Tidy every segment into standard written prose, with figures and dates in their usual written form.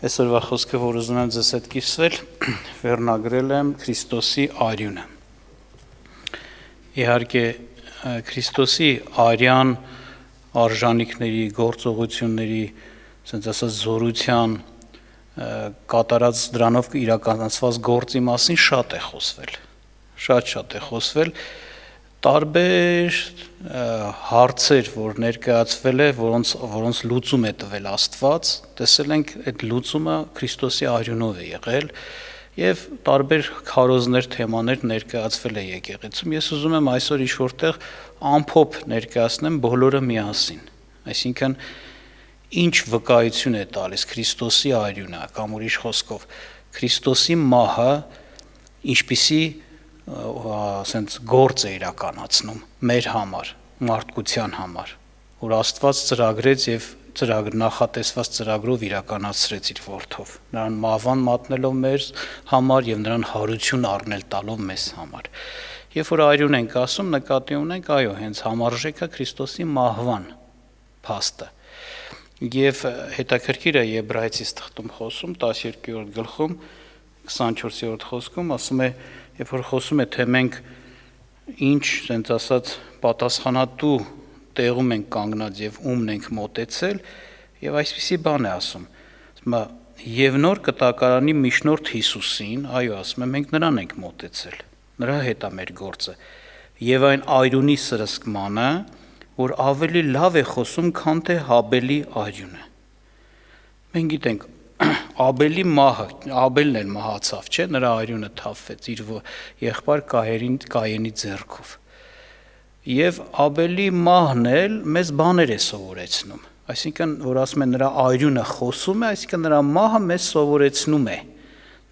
Այսօրվա խոսքը, որ ուզում եմ ձեզ հետ կիսվել, վերնագրել եմ Քրիստոսի արյունը։ Իհարկե, Քրիստոսի արյան արժանիքների, գործողությունների, ասենց ասած զորության, կատարած դրանով իրականացված գործի մասին շատ է խոսվել։ Շատ է խոսվել, տարբեր հարցեր, որ ներկայացվել է, որոնց լուծում է տվել Աստված, տեսել ենք այդ լուծումը Քրիստոսի արյունով է եղել եւ տարբեր քարոզներ, թեմաներ ներկայացվել է եկեղեցում։ Ես ուզում եմ այսօր ինչ-որտեղ ամփոփ ներկայացնեմ բոլորը միասին։ Այսինքն ինչ վկայություն է տալիս Քրիստոսի արյունը, կամ ուրիշ խոսքով Քրիստոսի մահը ինչպիսի ասենց գործ է իրականացնում մեր համար, մարդկության համար, որ Աստված ծրագրեց եւ նախատեսված ծրագրով իրականացրեց իր որդով, նրան մահվան մատնելով մեր համար եւ նրան հարություն առնել տալով մեզ համար։ Երբ որ արյուն ենք ասում, նկատի ունենք, այո, հենց համարժեքը Քրիստոսի մահվան փաստը։ Եվ հետաքրքիր է Եբրայեցիս թղթում խոսում 12-րդ գլխում 24-րդ խոսքում ասում է, երբ որ խոսում է, թե մենք ինչ, ասենց ասած, պատասխանատու տեղում ենք կանգնած եւ ումն ենք մոտեցել, եւ այսպիսի բան է ասում։ Եվ նոր կտակարանի միջնորդ Հիսուսին, այո, ասում եմ, մենք նրան ենք մոտեցել։ Նրա հետ է մեր գործը։ Եվ այն արյունի սրսկմանը, որ ավելի լավ է խոսում, քան թե Հաբելի արյունը։ Մենք գիտենք Աբելի մահը, Աբելն էլ մահացավ, չէ՞, նրա արյունը թափվեց իր եղբայր Կայենի ձեռքով։ Եվ Աբելի մահն էլ մեզ բաներ է սովորեցնում։ Այսինքն, որ ասում են նրա արյունը խոսում է, այսինքն նրա մահը մեզ սովորեցնում է։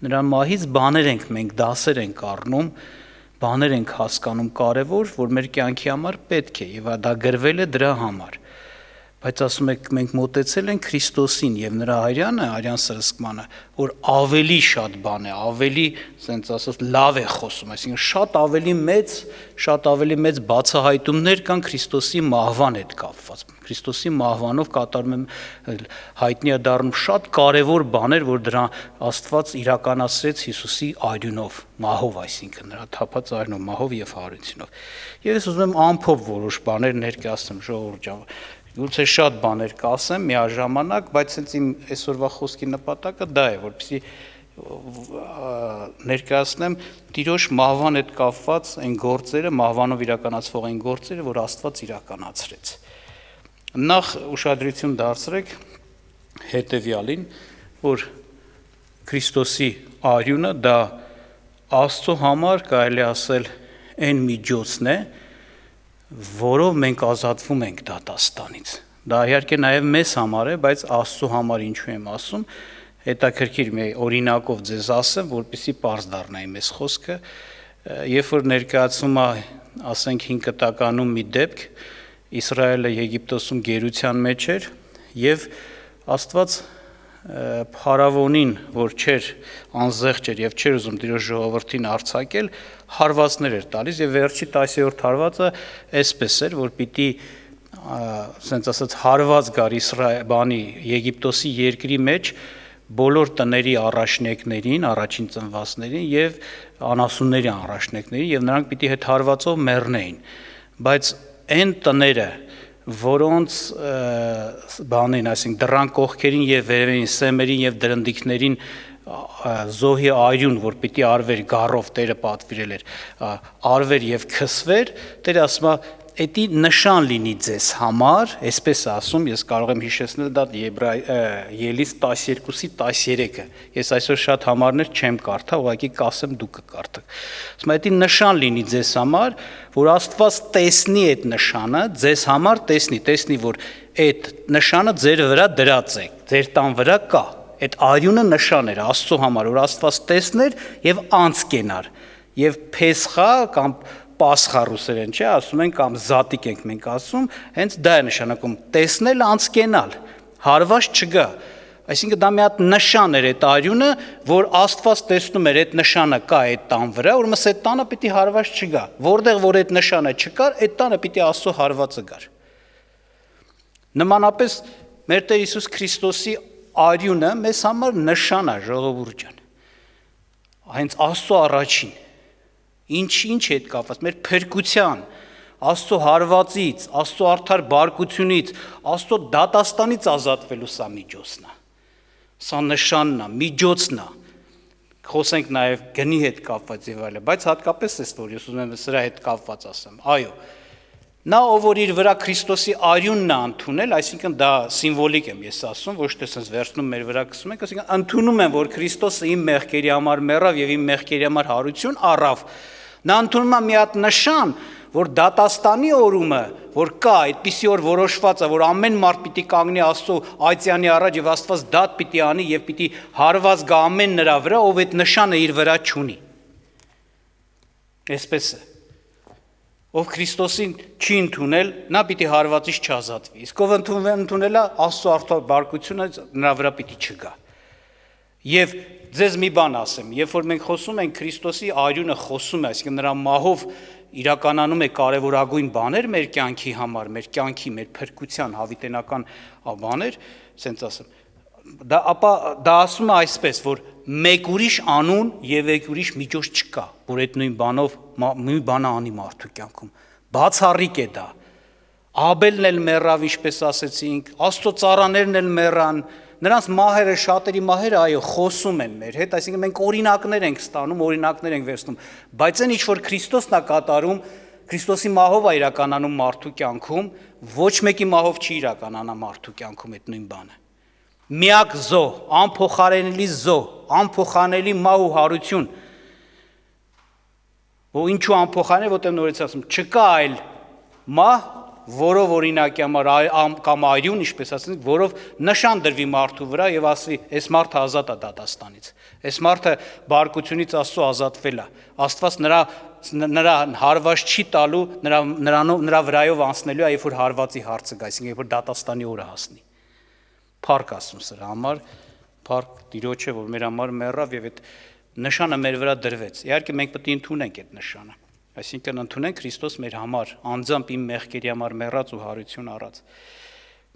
Նրա մահից բաներ ենք մենք, դասեր ենք առնում, բաներ ենք հասկանում կարևոր, որ մեր կյանքի համար պետք է, եւ դա գրվել է դրա համար։ Բայց ասում եք, մենք մոտեցել ենք Քրիստոսին եւ նրա արյան սրսկմանը, որ ավելի շատ բան է, ավելի, ասենց ասած, լավ է խոսում, այսինքն շատ ավելի մեծ բացահայտումներ կան Քրիստոսի մահվան հետ կապված։ Քրիստոսի մահվանով կատարում եմ հայտնի է դառնում շատ կարևոր բաներ, որ դրա Աստված իրականացրեց Հիսուսի արյունով, մահով, այսինքն նրա թափած արյունով, մահով եւ հարությունով։ Եվ ես ուզում եմ ամփոփ որոշ բաներ ներկայացնեմ, ժողովուրդ ջան։ Գուցե շատ բաներ կասեմ միաժամանակ, բայց հենց իմ այսօրվա խոսքի նպատակը դա է, որպեսզի ներկայացնեմ Տիրոջ մահվան հետ կապված այն գործերը, մահվանով իրականացվող այն գործերը, որ Աստված իրականացրեց։ Նախ ուշադրություն դարձրեք հետևյալին, որ Քրիստոսի արյունը դա Աստծո համար կարելի ասել այն միջոցն է, որով մենք ազատվում ենք դատաստանից։ Դա իհարկե նաև մեզ համար է, բայց Աստծո համար ինչու եմ ասում, հետաքրքիր մի օրինակով ձեզ ասեմ, որպեսզի պարզ դառնա իմ այս խոսքը, երբ որ ներկայացում է, ասենք 5 կտականում մի դեպք, Իսրայելը Եգիպտոսում գերության մեջ էր, եւ Աստված Փարավոնին, որ անզեղջ էր եւ չէր ուզում Տիրոջ ժողովրդին արձակել, հարվածներ էր տալիս եւ վերջի 10-րդ հարվածը այսպես էր, որ պիտի ասենց ասած հարված գար Եգիպտոսի երկրի մեջ բոլոր տների առաջնեկներին, առաջին ծնվածներին եւ անասունների առաջնեկներին եւ նրանք պիտի հետ հարվածով մեռնեին, բայց այն տները, որոնց այսինքն դռան կողքերին եւ վերևին սեմերին եւ դրնդիկներին զոհի արյուն, որ պիտի արվեր գառով, Տերը պատվիրել էր, արվեր եւ քսվեր, Տերը ասում է, «Էդի նշան լինի ձեզ համար», այսպես ասում, ես կարող եմ հիշեցնել դա Ելից 12-ի 13-ը։ Ես այսօր շատ համարներ չեմ կարդա, ուղղակի կասեմ դուք կկարդաք։ Ասում է, «Էդի նշան լինի ձեզ համար, որ Աստված տեսնի այդ նշանը, ձեզ համար տեսնի, որ այդ նշանը ձեր վրա դրած է, ձեր տան վրա կա»։ Այդ արյունը նշան էր Աստծո համար, որ Աստված տեսներ եւ անց կենար։ Եվ Փեսխա կամ Պասխա ռուսերեն, չէ, ասում են, կամ զատիկ ենք մենք ասում, հենց դա է նշանակում տեսնել, անց կենալ, հարված չգա։ Այսինքն դա մի հատ նշան էր այդ արյունը, որ Աստված տեսնում էր այդ նշանը կա այդ տան վրա, ուրեմն այդ տանը պիտի հարված չգա։ Որտեղ որ այդ նշանը չկար, այդ տանը պիտի Աստծո հարվածը գար։ Նմանապես մեր Տեր Հիսուս Քրիստոսի արյունը մեզ համար նշան է, ժողովուրդ ջան։ Հենց Աստծո առաջին ինչ հետ կապված մեր փրկության, Աստծո հարվածից, Աստծո արդար բարկությունից, Աստծո դատաստանից ազատվելու սա միջոցն է։ Սա նշանն է, միջոցն է։ Խոսենք նաև գնի հետ կապված եւ այլն, բայց հատկապես էս որ ես ուզում եմ սրա հետ կապված ասեմ։ Այո։ Նա ով որ իր վրա Քրիստոսի արյունն է ընդունել, այսինքն դա սիմվոլիկ եմ ես ասում, ոչ թե sense վերցնում մեր վրա կսում ենք, այսինքն ընդունում եմ, որ Քրիստոսը իմ մեղքերի համար մեռավ եւ իմ մեղքերի համար հարություն առավ։ Նա ընդունում է մի հատ նշան, որ դատաստանի օրումը, որ կա, այդպիսի օր որոշված է, որ ամեն մարդ պիտի կանգնի Աստծո այծյանի առաջ եւ Աստված դատ պիտի անի եւ պիտի հարված գա ամեն նրա վրա, ով այդ նշանը իր վրա չունի։ Այսպես է։ Ով Քրիստոսին չի ընդունել, նա պիտի հարվածից չազատվի։ Իսկ ով ընդունելա Աստծո արդար բարկությունը նրա վրա պիտի չգա։ Եվ ձեզ մի բան ասեմ, երբ որ մենք խոսում ենք Քրիստոսի արյունը խոսում է, այսինքն նրա մահով իրականանում է կարևորագույն բաներ մեր կյանքի համար, մեր կյանքի, մեր փրկության հավիտենական բաներ, ասենց ասեմ։ Ապա դա ասում է այսպես, որ մեկ ուրիշ անուն եւ մեկ ուրիշ միջոց չկա, որ այդ նույն բանով նույն բանը անի մարդու կյանքում։ Բացառիկ է դա։ Աբելն էլ մեռավ, ինչպես ասեցինք, Աստծո ծառաներն էլ մեռան, նրանց մահերը, շատերի մահերը, այո, խոսում են մեր հետ, այսինքն մենք օրինակներ ենք ստանում, օրինակներ ենք վերցնում, բայց այն ինչ որ Քրիստոսն է կատարում, Քրիստոսի մահով է իրականանում մարդու կյանքում, ոչ մեկի մահով չի իրականանա մարդու կյանքում այդ նույն բանը։ Միակ զոհ, անփոխարինելի զոհ, անփոխանելի մահ ու հարություն։ Որ ինչու անփոխարինել, որտեղ նորից ասում, չկա այլ մահ, որով օրինակի համար կամ արյուն, ինչպես ասենք, որով նշան դրվի մարդու վրա եւ ասվի, այս մարդը ազատ է դատաստանից։ Այս մարդը բարկությունից Աստծո ազատվել է։ Աստված նրա հարված չի տալու, նրա վրայով անցնելու է, երբ որ հարվածի հարցը գա, այսինքն երբ որ դատաստանի օրը հասնի։ Փառք ասում սրա համար, փառք Տիրոջը, որ մեր համար մեռավ եւ այդ նշանը մեր վրա դրվեց։ Իհարկե մենք պետք է ընդունենք այդ նշանը։ Այսինքն ընդունենք Քրիստոս մեր համար, անձամբ իմ մեղքերի համար մեռած ու հարություն առած։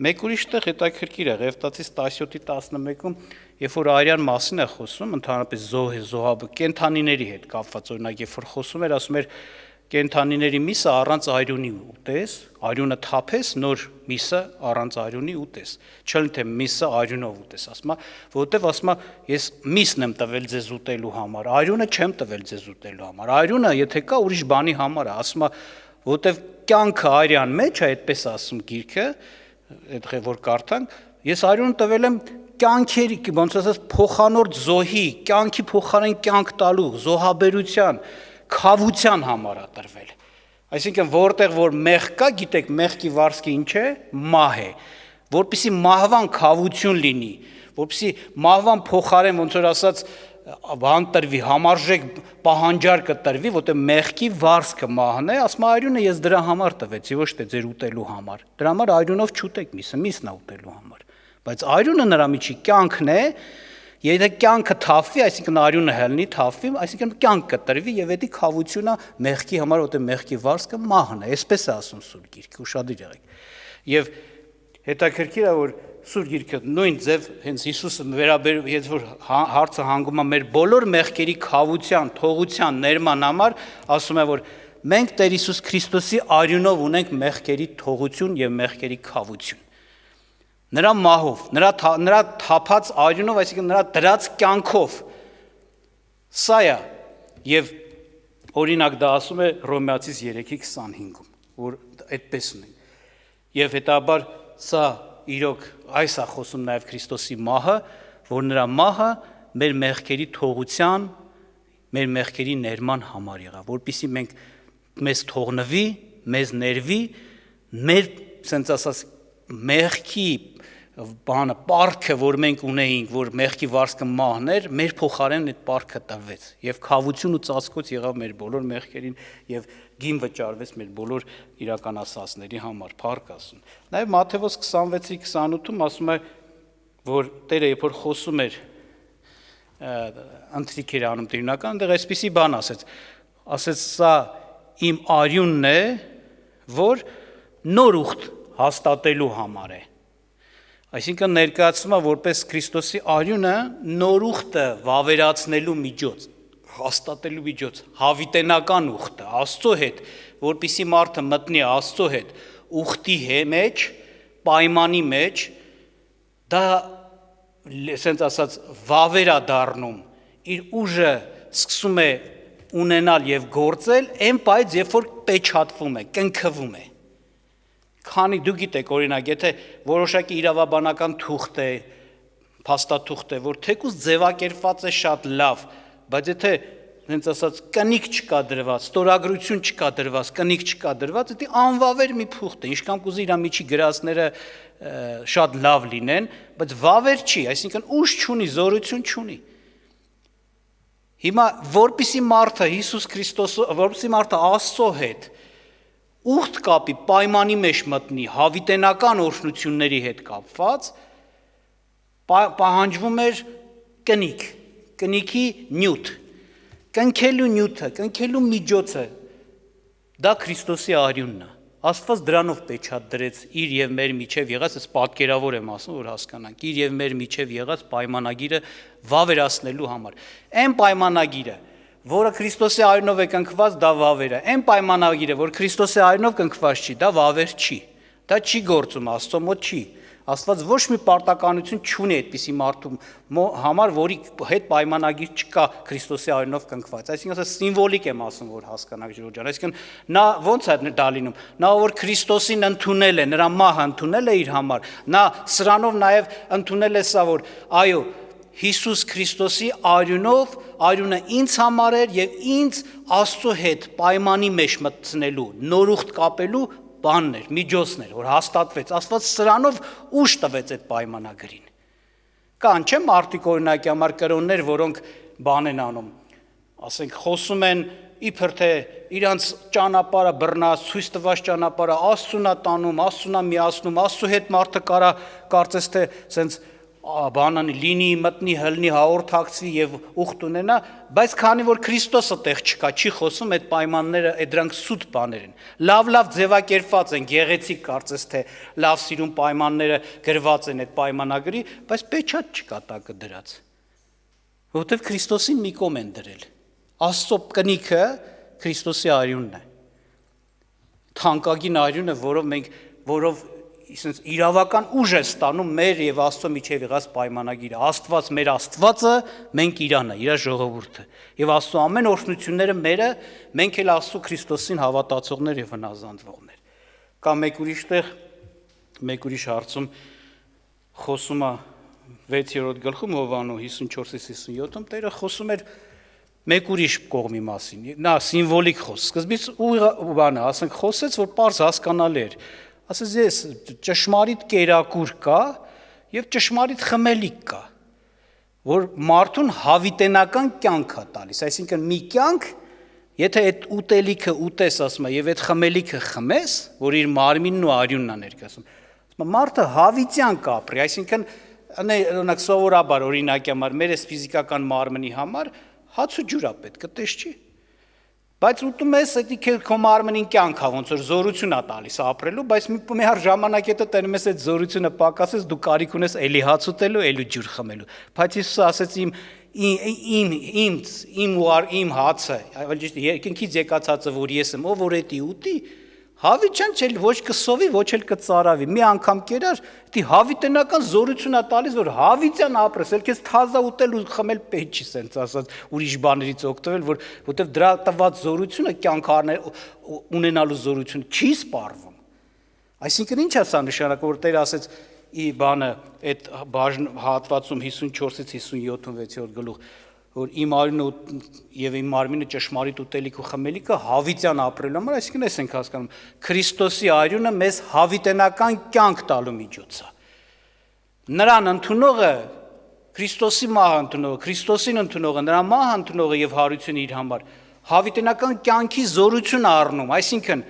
Մեկ ուրիշ տեղ հետաքրքիր է, Ղևտացիս 17:11-ում, երբ որ արյան մասին է խոսում, ընդհանրապես զոհաբը կենթանիների հետ կապված, օրինակ, երբ որ խոսում էր, ասում էր կենթանիների միսը առանց արյունի ուտես, արյունը թափես, նոր միսը առանց արյունի ուտես։ Չեն թե միսը արյունով ուտես, ասում է, որովհետև ասում է, ես միսն եմ տվել ձեզ ուտելու համար, արյունը չեմ տվել ձեզ ուտելու համար։ Արյունը, եթե կա, ուրիշ բանի համար է, ասում է, որովհետև կյանքը արյան մեջ է, այդպես ասում գիրքը, այդ որ կարդանք, ես արյուն տվել եմ կյանքերի, ոնց ասած, փոխանորդ զոհի, կյանքի փոխարեն կյանք տալու, զոհաբերության, քավության համար է տրվել։ Այսինքն որտեղ որ մեղ կա, գիտեք, մեղքի վարձքը ինչ է, մահ է, որպեսզի մահվան քավություն լինի, որպեսզի մահվան փոխարեն ոնց որ ասած բան տրվի, համարժեք պահանջարկը տրվի, որտեղ մեղքի վարձքը մահն է, ասում արյունը ես դրա համար տվեցի, ոչ թե ձեր ուտելու համար։ Դրա համար արյունով չուտեք միսն է ուտելու համար։ Բայց արյունը նրա միջի կյանքն է, եթե կյանքը թափվի, այսինքն արյունը հելնի, թափվի, այսինքն կյանք կտրվի եւ դա քավությունը մեղքի համար, որտեղ մեղքի վարձքը մահն է, այսպես է ասում Սուրբ Գիրքը, ուշադիր եղեք։ Եվ հետաքրքիր է, որ Սուրբ Գիրքը նույն ձև հենց Հիսուսը վերաբերում, եթե որ հարցը հանգում է մեր բոլոր մեղքերի քավության, թողության, ներման համար, ասում է, որ մենք Տեր Հիսուս Քրիստոսի արյունով ունենք մեղքերի թողություն եւ մեղքերի քավություն։ Նրա մահով, նրա թափած արյունով, այսինքն նրա դրած կյանքով։ Սա է, եւ օրինակ դա ասում է Հռոմեացիս 3:25-ում, որ այդպես ունենք։ Եվ հետաբար սա իրոք այս է խոսում նաև Քրիստոսի մահը, որ նրա մահը մեր մեղքերի թողության, մեր մեղքերի ներման համար եղավ, որպեսզի մենք մեզ թողնվի, մեզ ներվի, մեր ասենց ասած մեղքի բանը պարքը, որ մենք ունեինք, որ մեղքի վարձքը մահն էր, մեր փոխարեն այդ պարքը տրվեց եւ քավություն ու ծածկոց եղավ մեր բոլոր մեղքերին եւ գին վճարվեց մեր բոլոր իրականացածների համար, փառք ասում։ Նաեւ Մատթեոս 26:28-ում ասում է, որ Տերը երբ որ խոսում էր ընթրիք էր անում տիրունական, այնտեղ այսպիսի բան ասեց սա իմ արյունն է, որ նոր ուխտ հաստատելու համար է։ Այսինքն ներկայացվում է որպես Քրիստոսի արյունը նոր ուխտը վավերացնելու միջոց, հաստատելու միջոց, հավիտենական ուխտը Աստծո հետ, որպեսզի մարդը մտնի Աստծո հետ ուխտի մեջ, պայմանի մեջ, դա ասենց ասած վավեր է դառնում, իր ուժը սկսում է ունենալ եւ գործել, այն բայց երբ որ պեչատվում է, կնքվում է։ Քանի դու գիտեք, օրինակ, եթե որոշակի իրավաբանական թուղթ է, փաստաթուղթ է, որ թեկուզ ձևակերպված է շատ լավ, բայց եթե հենց ասած կնիկ չկա դրված, ստորագրություն չկա դրված, կնիկ չկա դրված, դա անվավեր մի թուղթ է, ինչքան կուզի իր միջի գրածները շատ լավ լինեն, բայց վավեր չի, այսինքն ուժ չունի, զորություն չունի։ Հիմա որպեսի մարդը Հիսուս Քրիստոսը, որպեսի մարդը Աստծո հետ ուխտ կապի, պայմանի մեջ մտնի, հավիտենական օրհնությունների հետ կապված, պահանջվում էր կնիկ, կնիքի նյութ, կնքելու նյութը, կնքելու միջոցը, դա Քրիստոսի արյունն է։ Աստված դրանով պեչատ դրեց իր եւ մեր միջև եղած, ես պատկերավոր եմ ասում, որ հասկանանք, իր եւ մեր միջև եղած պայմանագիրը վավերացնելու համար։ Այն պայմանագիրը, որը Քրիստոսի արյունով է կնքված, դա վավեր է։ Այն պայմանագիրը, որ Քրիստոսի արյունով կնքված չի, դա վավեր չի։ Դա չի գործում, Աստծո մոտ չի։ Աստված ոչ մի պարտականություն չունի այդպիսի մարդու համար, որի հետ պայմանագիր չկա Քրիստոսի արյունով կնքված։ Այսինքն ասած սիմվոլիկ եմ ասում, որ հասկանաք Ժորժ ջան։ Այսինքն նա ո՞նց է դա լինում։ Նա որ Քրիստոսին ընդունել է, նրա մահը ընդունել է իր համար, նա սրանով նաև ընդունել է սա, որ այո, Հիսուս Քրիստոսի արյունը ինձ համար էր եւ ինձ Աստծո հետ պայմանի մեջ մտցնելու, նորուխտ կապելու բաններ, միջոցներ, որ հաստատվեց, Աստված սրանով ուժ տվեց այդ պայմանագրին։ Կան չէ՞ մարդիկ օրինակի համար կրոններ, որոնք բան են անում, ասենք խոսում են իբր թե իրանց ճանապարհը բռնած, ցույց տված ճանապարհը Աստծուն է տանում, Աստծուն է միացնում, Աստծո հետ մարդը կարա կարծես թե սենց բանան լինի, մտնի, հլնի, հաղորդակցվի եւ ուխտ ունենա, բայց քանի որ Քրիստոսը տեղ չկա, չի խոսում այդ պայմանները, այդ դրանք սուտ բաներ են։ Լավ ձևակերպված են, գեղեցիկ կարծես թե լավ սիրուն պայմանները գրված են այդ պայմանագրի, բայց պեչատ չկա տակը դրած։ Որովհետեւ Քրիստոսին մի կողմ են դրել։ Աստծո կնիքը Քրիստոսի արյունն է։ Թանկագին արյունը, որով իսենց իրավական ուժ է ստանում մեր եւ Աստծո միջև եղած պայմանագիրը։ Աստված մեր Աստվածը, մենք Իրանը, իր ժողովուրդը։ Եվ Աստծո ամեն օրհնությունները մերը, մենք էլ Աստծո Քրիստոսին հավատացողներ եւ հնազանդվողներ։ Կա մեկ ուրիշ տեղ, մեկ ուրիշ հարցում խոսում է 6-րդ գլխում Հովանու 54-57-ում Տերը խոսում էր մեկ ուրիշ կողմի մասին։ Նա սիմվոլիկ խոս։ Սկզբից ու բանը, ասենք խոսեց, որ պարզ հասկանալի էր։ Ասես ես ճշմարիտ կերակուր կա եւ ճշմարիտ խմելիք կա, որ մարդուն հավիտենական կյանք է տալիս, այսինքն մի կյանք, եթե այդ ուտելիքը ուտես, ասում է, եւ այդ խմելիքը խմես, որ իր մարմինն ու արյունն է ներկայացնում, ասում է, մարդը հավիտյան կապրի, այսինքն օրինակ սովորաբար օրինակի համար մեր այս ֆիզիկական մարմնի համար հաց ու ջուր է պետք, այդպես չի։ Բայց ուտում ես, դա քո մարմնին կյանք է, ոնց որ զորություն է տալիս ապրելու, բայց մի հար ժամանակ հետո տենում ես այդ զորությունը պակասես, դու կարիք ունես էլի հաց ուտելու, էլի ջուր խմելու։ Բայց Հիսուսը ասեց իմ հացը, ավելի ճիշտ երկնքից եկած հացը, որ ես եմ, ով որ էդի ուտի, հավիտյան չէ, ոչ կսովի, ոչ էլ կծարավի։ Մի անգամ կերար, դա հավիտենական զորություն է տալիս, որ հավիտյան ապրես, ել քեզ թազա ուտել ու խմել պետք չի, սենց ասած, ուրիշ բաներից օգտվել, որտեվ դրա տված զորությունը կյանք ունենալու զորություն չի սպառվում։ Այսինքն ինչ է սա նշանակում, որ Տերը ասեց ի բանը այդ հատվածում 54-ից 57-ում 6-րդ գլուխ, որ իմ արյունը եւ իմ մարմինը ճշմարիտ ուտելիք ու խմելիքը հավիտյան ապրելու համար, այսինքն ես ենք հասկանում, Քրիստոսի արյունը մեզ հավիտենական կյանք տալու միջոց է։ Նրան ընդունողը, Քրիստոսի մահը ընդունողը, Քրիստոսին ընդունողը, նրա մահը ընդունողը եւ հարությունը իր համար հավիտենական կյանքի զորություն է առնում, այսինքն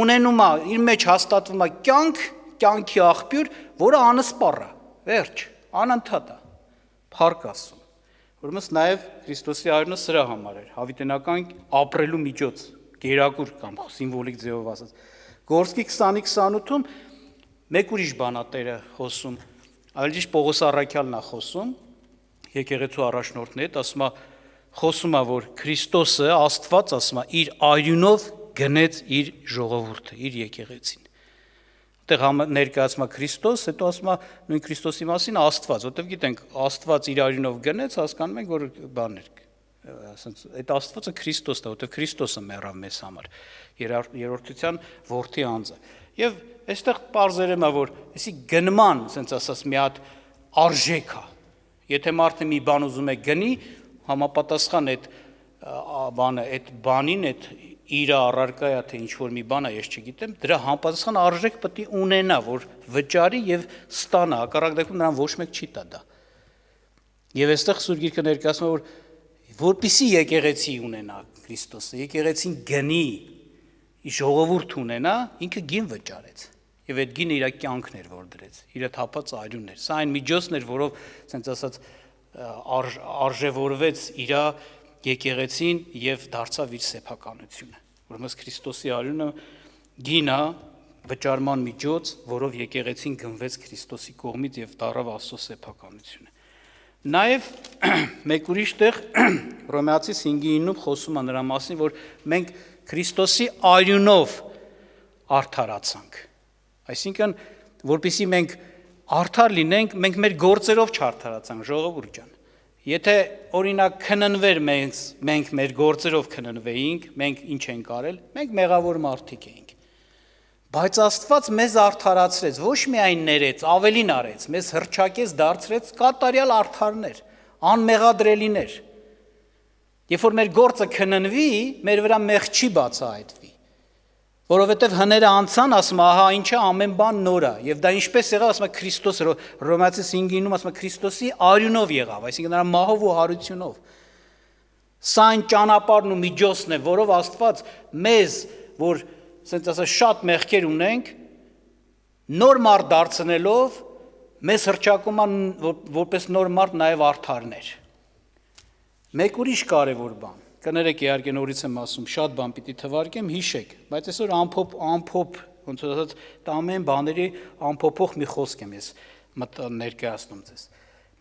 ունենում է իր մեջ հաստատվում է կյանքի աղբյուր, որը անսպառ է, վերջ, անընդհատ է, փառք Աստծո։ Ուրեմն նաև Քրիստոսի արյունը սրա համար էր, հավիտենական ապրելու միջոց, գերակուր կամ սիմվոլիկ ձևով ասած։ Գործքի 20-28-ում մեկ ուրիշ բան է Տերը խոսում, ավելի ճիշտ Պողոս առաքյալն է խոսում, եկեղեցու առաջնորդն հետ, ասում է, խոսում է, որ Քրիստոսը, Աստված, ասում է, իր արյունով գնեց իր ժողովուրդը, իր եկեղեցին։ Այդտեղ ներկայացում է Քրիստոս, հետո ասում է նույն Քրիստոսի մասին Աստված, որտեղ գիտենք, Աստված իր արյունով գնեց, հասկանում ենք, որ բաներ ասենց այդ Աստվածը Քրիստոսն է, որտեղ Քրիստոսը մեռավ մեզ համար, երրորդության որդի անձը։ Եվ այստեղ պարզերում է, որ այսի գնման, ասենց ասած, մի հատ արժեք է։ Եթե մարդը մի բան ուզում է գնի, համապատասխան այդ բանը, այդ բանին, այդ իր առարկայա թե ինչ որ մի բան է, ես չգիտեմ, դրա համապատասխան արժեք պետք է ունենա, որ վճարի եւ ստանա, հակառակ դեպքում նրան ոչ մեկ չի տա դա։ Եվ այստեղ Սուրբ Գիրքը ներկայացնում է, որ որպիսի եկեղեցի ունենա Քրիստոսը, եկեղեցին գնի, ժողովուրդ ունենա, ինքը գին վճարեց։ Եվ այդ գինը իր կյանքն էր, որ դրեց, իր թափած արյունն էր։ Սա այն միջոցն էր, որով, ասենց ասած, արժևորվեց իր եկեղեցին եւ դարձավ իր սեփականությունը։ Ուրեմն Քրիստոսի արյունը գինա վճարման միջոց, որով եկեղեցին գնվեց Քրիստոսի կողմից եւ դառավ Աստծո սեփականությունը։ Նաեւ մեկ ուրիշ տեղ Հռոմեացիս 5:9-ում խոսում է նրա մասին, որ մենք Քրիստոսի արյունով արդարացանք։ Այսինքն, որpիսի մենք արդար լինենք, մենք մեր գործերով չարդարացանք, ժողովուրդ ջան։ Եթե օրինակ քննվեր մենք մեր գործերով քննվեինք, մենք ինչ ենք արել, մենք մեղավոր մարդիկ էինք։ Բայց Աստված մեզ արդարացրեց, ոչ միայն ներեց, ավելին արեց, մեզ հռչակեց, դարձրեց կատարյալ արդարներ, անմեղադրելիներ։ Երբ որ մեր գործը քննվի, մեր վրա մեղ չի բացահայտվի, որովհետև հները անցան, ասում է, ահա ինչը ամեն բան նոր է, եւ դա ինչպես եղավ, ասում է Քրիստոս, Հռոմեացիս 5:9-ում ասում է Քրիստոսի արյունով եղավ, այսինքն նրա մահով ու հարությունով։ Սա այն ճանապարհն ու միջոցն է, որով Աստված մեզ, որ ասենց ասած շատ մեղքեր ունենք, նոր մարդ դարձնելով, մեզ հռչակում է որպես նոր մարդ նաև արդարներ։ Մեկ ուրիշ կարևոր բան, կներեք իհարկե նորից եմ ասում, շատ բան պիտի թվարկեմ, հիշեք, բայց այսօր ամփոփ, ոնց որ ասած, ամեն բաների ամփոփող մի խոսք եմ ես ներկայացնում ձեզ։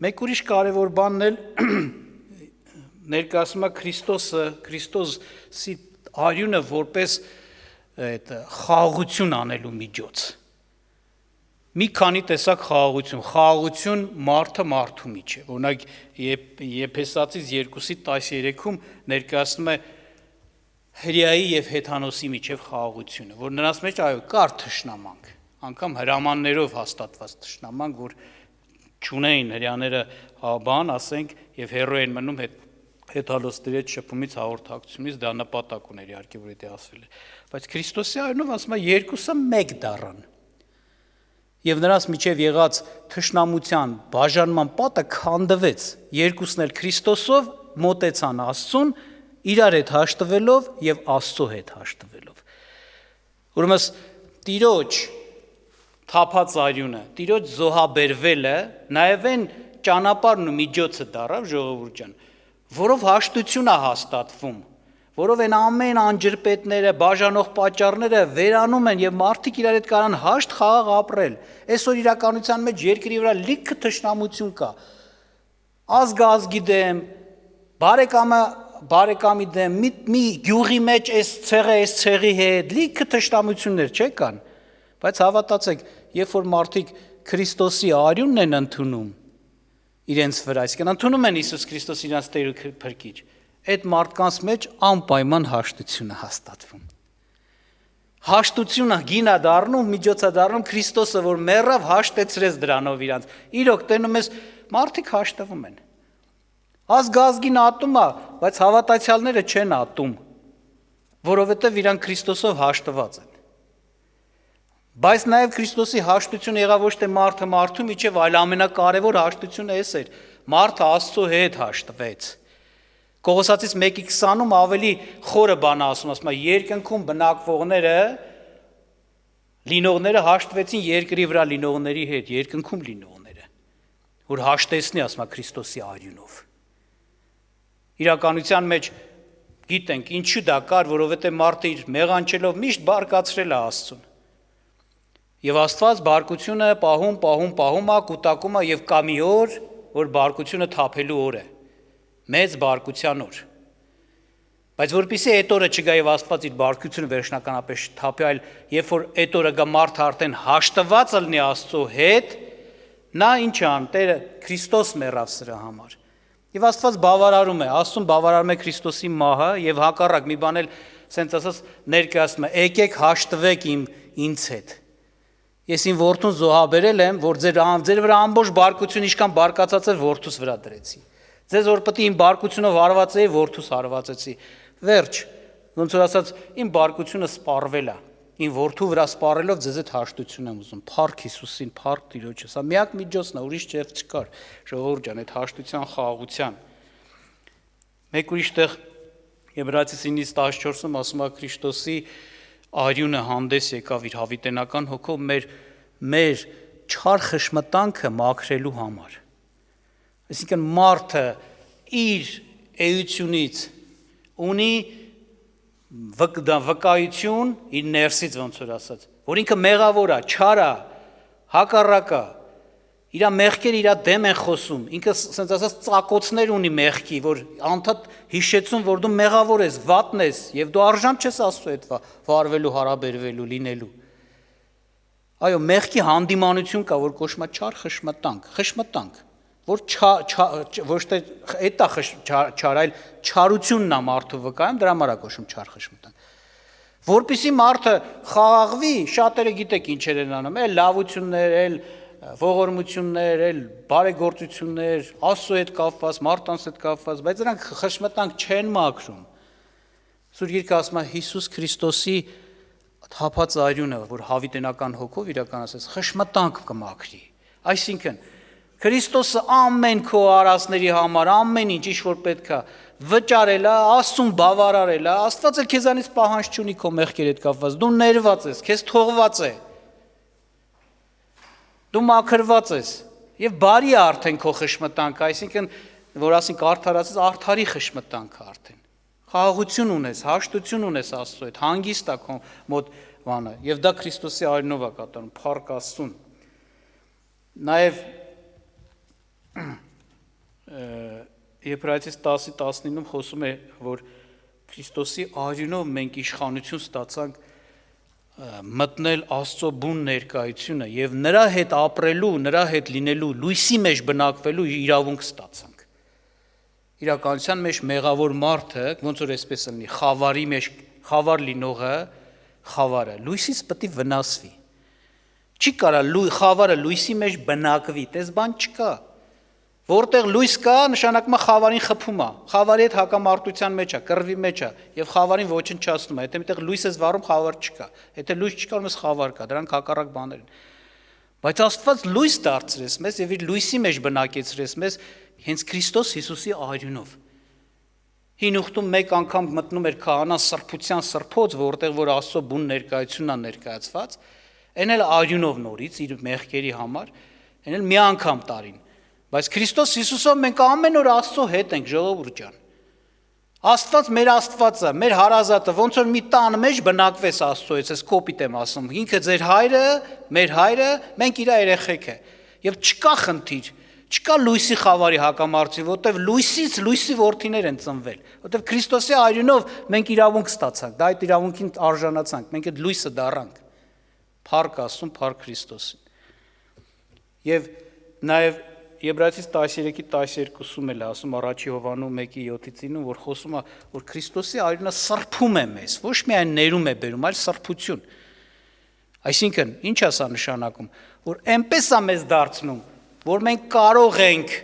Մեկ ուրիշ կարևոր բանն էլ ներկայացնում է Քրիստոսի արյունը որպես այդ խաղաղություն անելու միջոց։ Մի քանի տեսակ խաղաղություն մարդը մարդու միջև, օրինակ Եփեսացիս 2:13-ում ներկայացնում է հրեայի եւ հեթանոսի միջև խաղաղությունը, որ նրանց մեջ այո կար թշնամանք, անգամ հրամաններով հաստատված թշնամանք, որ չունեին հրեաները բան, ասենք, եւ հերո են մնում հեթանոսների հետ շփումից հաղորդակցությունից, դա նպատակ ուներ իհարկե, որ դա ասվել է, բայց Քրիստոսի արյունով ասում է երկուսը մեկ դառան։ Եվ նրանց միջև եղած թշնամության բաժանման պատը քանդվեց, երկուսն էլ Քրիստոսով մոտեցան Աստծուն, իրար հետ հաշտվելով եւ Աստծո հետ հաշտվելով։ Ուրեմն Տիրոջ թափած արյունը, Տիրոջ զոհաբերվելը նաեւ այն ճանապարհն ու միջոցը դառավ ժողովուրդ ջան, որով հաշտություն է հաստատվում, որով են ամեն անջրպետները, բաժանող պատճառները վերանում են եւ մարդիկ իրար հետ կարան հաշտ խաղաղ ապրել։ Այսօր իրականության մեջ երկրի վրա լիքը թշնամություն կա։ Ազգը ազգի դեմ, բարեկամի դեմ, մի գյուղի մեջ այս ցեղի հետ լիքը թշնամություններ չկան, բայց հավատացեք, երբ որ մարդիկ Քրիստոսի արյունն են ընդունում իրենց վրա, այսինքն ընդունում են Հիսուս Քրիստոս իրենց Տեր ու Փրկիչ, այդ մարդկանց մեջ անպայման հաշտություն է հաստատվում։ Հաշտությունը գինա դառնում, միջոցա դառնում Քրիստոսը, որ մեռավ, հաշտեցրեց դրանով իրանց։ Իրոք տենում ես մարդիկ հաշտվում են։ Ազգին ատում է, բայց հավատացյալները չեն ատում, որովհետև իրանք Քրիստոսով հաշտված են։ Բայց նաև Քրիստոսի հաշտությունը եղավ ոչ թե մարդը մարդու միջև, այլ ամենակարևոր հաշտությունը էս էր։ Մարդը Աստծո հետ հաշտվեց։ Կողոսացից 1:20-ում ավելի խորը բան ասում է, երկնքում լինողները հաշտվեցին երկրի վրա լինողների հետ, երկնքում լինողները, որ հաշտեցնի, ասում է Քրիստոսի արյունով։ Իրականության մեջ գիտենք, ինչու դա կար, որովհետև մարդը իր մեղանչելով միշտ բարկացրել է Աստծուն։ Եվ Աստված բարկությունը պահում է, կուտակում է եւ կա մի օր, որ բարկությունը թափելու օր է։ Մեծ բարկության օր։ Բայց որpիսի այդ օրը չգա եւ Աստված իր բարկությունը վերջնականապես թափի, այլ երբ որ այդ օրը գա մարդը արդեն հաշտված լինի Աստծո հետ, նա ինչ ան, Տերը Քրիստոս մեռավ սրա համար։ Եվ Աստված բավարարում է, Աստծուն բավարարում է Քրիստոսի մահը եւ հակառակ մի բան էլ սենց ասած ներկայացնում է, եկեք հաշտվեք ինձ հետ։ Ես իմ որդուն զոհաբերել եմ, որ ձեր վրա ամբողջ բարկություն ինչքան բարկացած էր որդուս վրա դրեցի։ Ձեզ որ պետք է իմ բարկությունով հարված էի, որդուս հարվածեցի։ Վերջ, ոնց որ ասած, իմ բարկությունը սպառվել է։ Իմ որդու վրա սպառելով ձեզ այդ հաշտություն եմ ուզում։ Փառք Հիսուսին, փառք Տիրոջը։ Սա միակ միջոցն է, ուրիշ ճեղք չկար։ Ժողովուրդ ջան, այդ հաշտության խաղաղության։ Մեկ ուրիշ տեղ Եբրայեցիս 9:14-ում ասում է Քրիստոսի արյունը հանդես եկավ իր հավիտենական հոգով մեր չար խշմտանքը մաքրելու համար։ Այսինքն մարդը իր էությունից ունի վկայություն իր ներսից ոնց որ ասած, որ ինքը մեղավոր է, չար է, հակառակ է, իր մեղքերը իր դեմ են խոսում, ինքը ասենց ասած ծակոցներ ունի մեղքի, որ անդադ հիշեցում, որ դու մեղավոր ես, վատն ես, եւ դու արժան չես Աստծո հետ վարվելու, հարաբերվելու, լինելու։ Այո, մեղքի հանդիմանություն կա, որ կոչվում է չար խշմտանք, որ ոչ թե էտա չար, այլ չարությունն է մարդու վկայում, դրա համար է կոչվում չար խշմտանք։ Որպեսզի մարդը խաղաղվի, շատերը գիտեք ինչեր են անում, այլ լավություններ, այլ ողորմություններ, այլ բարեգործություններ, Աստծո հետ կապված, մարդկանց հետ կապված, բայց նրանք խշմտանք չեն մաքրում։ Սուրբ Գիրքը ասում է Հիսուս Քրիստոսի թափած արյունը, որ հավիտենական հոգով իրականացած խշմտանք կմաքրի։ Այսինքն Քրիստոսը ամեն քո արածների համար, ամեն ինչ որ պետք է վճարել է, Աստծուն բավարարել է, Աստված էլ քեզանից պահանջ չունի քո մեղքերի հետ կապված, դու ներված ես, քեզ թողված է, դու մաքրված ես, եւ բարի է արդեն քո խշմտանքը, այսինքն որ ասենք արդարացած արդարի խշմտանքը արդեն, խաղաղություն ունես, հաշտություն ունես Աստծո հետ, հանգիստ է քո մոտ բանը, եւ դա Քրիստոսի արյունով է կատարում, փառք Աստծուն։ Նաեւ Եբրայեցիս 10:19-ում խոսում է, որ Քրիստոսի արյունով մենք իշխանություն ստացանք մտնել Աստծո բուն ներկայությունը եւ նրա հետ ապրելու, նրա հետ լինելու, լույսի մեջ բնակվելու իրավունք ստացանք։ Իրականության մեջ մեղավոր մարդը, ոնց որ այսպես լինի, խավարի մեջ խավար լինողը, խավարը լույսից պետք է վնասվի։ Չի կարա խավարը լույսի մեջ բնակվի, տես բան չկա։ Որտեղ լույս կա, նշանակում է խավարին խփում է, խավարի հետ հակամարտության մեջ է, կռվի մեջ է եւ խավարին ոչնչացնում է, եթե միտեղ լույս ես վառում, խավար չկա, եթե լույս չկա, ուրեմն խավար կա, դրանք հակառակ բաներ են։ Բայց Աստված լույս դարձրեց մեզ եւ իր լույսի մեջ բնակեցրեց մեզ հենց Քրիստոս Հիսուսի արյունով։ Հին ուխտում մեկ անգամ մտնում էր քահանան սրբության սրբոց, որտեղ որ Աստծո բուն ներկայությունն է ներկայացված, այն էլ արյունով նորից իր մեղքերի համար, այն էլ մի անգամ տարին։ Բայց Քրիստոս Հիսուսով մենք ամեն օր Աստծո հետ ենք, ժողովուրդ ջան։ Աստված մեր Աստվածը, մեր հարազատը, ոնց որ մի տան մեջ բնակվես Աստծո հետ, ես կոպիտ եմ ասում, ինքը ձեր հայրը, մեր հայրը, մենք իր երեխեք է։ Եվ չկա խնդիր, չկա լույսի խավարի հակամարտություն, որտեղ լույսից լույսի որդիներ են ծնվել, որտեղ Քրիստոսի արյունով մենք իրավունք ստացանք, դա այդ իրավունքին արժանացանք, մենք այդ լույսը դառանք։ Փառք Աստծուն, փառք Քրիստոսին։ Եվ նաև Եբրայեցիս 13:12-ում էլ ասում առաջի Հովանու 1:7-9, որ խոսում է, որ Քրիստոսի արյունը սրբում է մեզ, ոչ միայն ներում է բերում, այլ սրբություն։ Այսինքն, ինչ է սա նշանակում, որ այնպես է մեզ դարձնում, որ մենք կարող ենք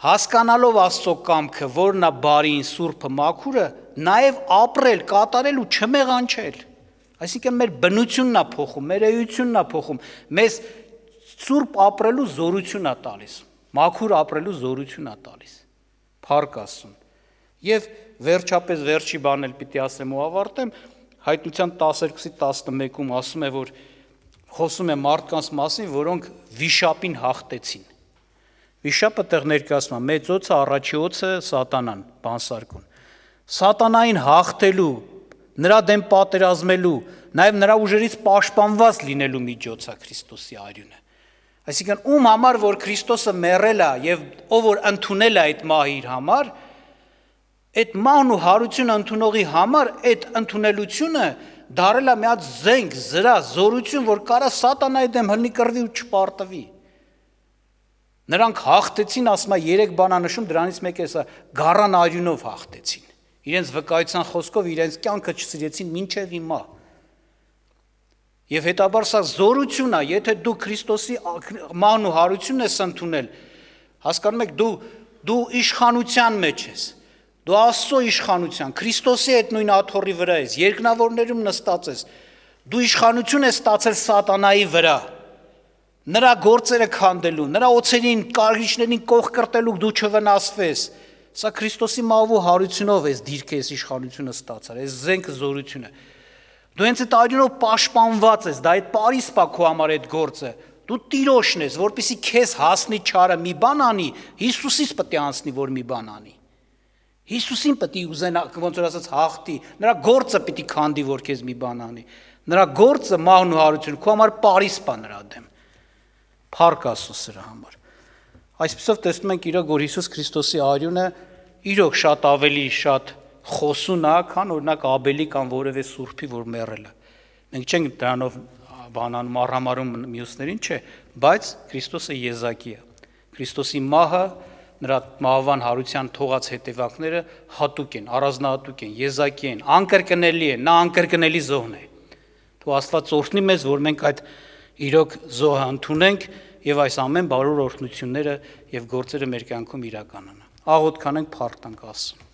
հասկանալով Աստծո կամքը, որն է բարին, սուրբը, մաքուրը, նաև ապրել, կատարել ու չմեղանչել։ Այսինքն մեր բնությունն է փոխում, մեր էությունն է փոխում, մեզ սուրբ ապրելու զորություն է տալիս, մաքուր ապրելու զորություն է տալիս, փառք Աստծուն։ Եվ վերջապես վերջի բան էլ պիտի ասեմ ու ավարտեմ, Հայտնության 12:11-ում ասում է, որ խոսում է մարդկանց մասին, որոնք վիշապին հաղթեցին։ Վիշապը տեղ ներկայացնում է մեծ օձը, առաջի օձը սատանան, բանսարկուն։ Սատանային հաղթելու, նրա դեմ պատերազմելու, Նաև նրա ուժերից պաշտպանված լինելու միջոց է Քրիստոսի արյունը։ Այսինքն ում համար որ Քրիստոսը մեռել է եւ ով որ ընդունել է այդ մահը իր համար, այդ մահն ու հարությունը ընդունողի համար այդ ընդունելությունը դարել է մի հատ զենք, զրա, զորություն, որ կարա սատանայի դեմ հլնի կռվի ու չպարտվի։ Նրանք հաղթեցին, ասում է 3 բան է նշում, դրանից մեկը էսա գառան արյունով հաղթեցին։ Իրենց վկայության խոսքով իրենց կյանքը չսիրեցին մինչև հիմա։ Եվ հետաբար սա զորություն է, եթե դու Քրիստոսի մահն ու հարությունն ես ընդունել, հասկանում եք, դու իշխանության մեջ ես, դու Աստծո իշխանության, Քրիստոսի այդ նույն աթոռի վրա ես, երկնավորներում նստած ես, դու իշխանություն ես ստացել սատանայի վրա, նրա գործերը քանդելու, նրա օձերին, կարիճներին կող կրտելու դու չվնասվես, սա Քրիստոսի մահով ու հարությունով ես դիրքը ես իշխանությունը ստացար, այս զենք զորությունը։ Դու հենց այդ արյունով պաշտպանված ես, դա այդ պարիսպ է քո համար այդ գործը։ Դու տիրոջն ես, որպեսզի քեզ հասնի չարը մի բան անի, Հիսուսից պետք է անցնի, որ մի բան անի։ Հիսուսին պետք է ուզենա, ոնց որ ասած, հաղթի, նրա գործը պետք է քանդի, որ քեզ մի բան անի։ Նրա գործը մահն ու հարությունը քո համար պարիսպ է նրա դեմ։ Փառք Աստծո սրա համար։ Այսպեսով տեսնում ենք իրոք, որ Հիսուս Քրիստոսի արյունը իրոք շատ ավելի շատ խոսուն է, քան օրինակ Աբելի կամ որևէ սուրբի, որ մեռել է։ Մենք չենք դրանով բանանում առհամարում մյուսներին, չէ, բայց Քրիստոսը եզակի է։ Քրիստոսի մահը, նրա մահվան հարության թողած հետևանքները հատուկ են, առանձնահատուկ են, եզակի են, անկրկնելի են, նա անկրկնելի զոհն է։ Թող Աստված օրհնի մեզ, որ մենք այդ իրոք զոհը ընդունենք եւ այս ամեն բարոր օրհնությունները եւ գործերը մեր կյանքում իրականանան։ Աղոթ կանենք, փառք տանք Աստծուն։